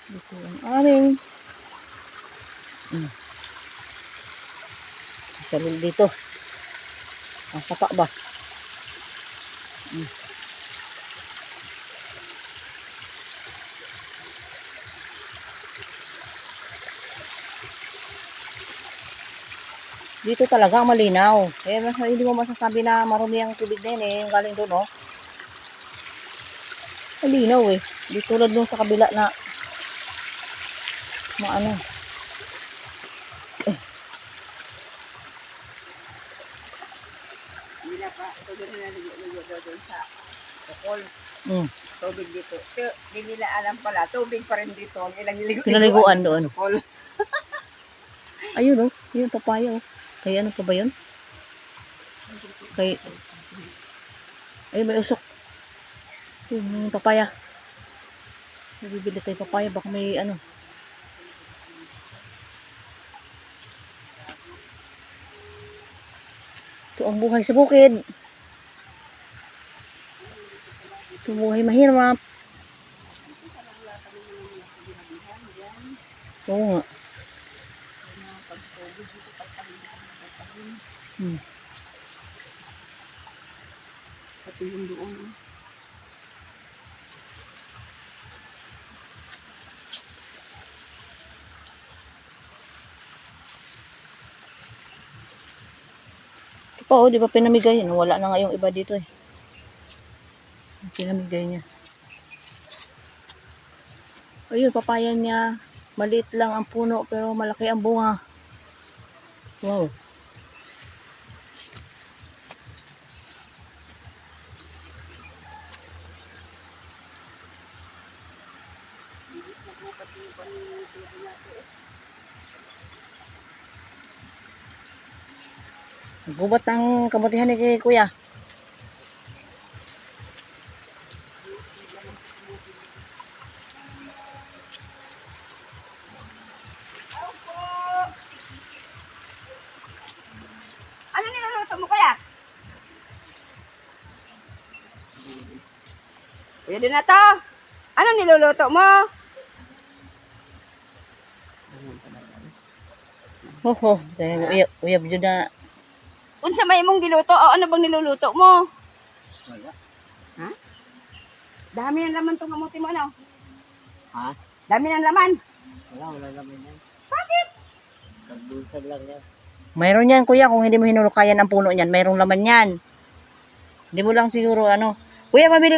Dito ang aming salil dito. Ang sapa ba? Dito talaga malinaw. Eh, hindi mo masasabi na marumi ang tubig na yun eh. Yung galing doon, oh. Malinaw eh. Di tulad doon sa kabila na maano. Hindi na pa, tubig na naligo doon sa Bukol. Tubig dito. Pero hindi nila alam pala, tubig pa rin dito. Ang ilang Pinaliguan doon. Bukol. Ayun, oh. Yung papaya, oh. Kaya ano pa ba yun? Kay... Ayun, may usok. Yung papaya. Nabibili tayo papaya. Baka may ano. Ito ang buhay sa bukid. Ito ang buhay mahirap. Oo nga. Pati yung doon. Ito pa, oh, di ba pinamigay? No? Wala na nga yung iba dito eh. Pinamigay niya. Ayun, papaya niya. Maliit lang ang puno pero malaki ang bunga. Wow. Gubat ng kabutihan ni Kuya. Ano niluluto mo kaya? Kuya Donato, ano niluluto mo? Hoho, uyab dyan na. Unsa may imong giluto o ano bang niluluto mo? Wala. Ha? Dami ng laman tong kamuti mo, ano? Ha? Dami ng laman. Wala naman yan. Bakit? Nagbunsag lang yan. Mayroon yan, Kuya. Kung hindi mo hinulukayan ang puno niyan, mayroong laman yan. Hindi mo lang siguro, ano. Kuya, pabili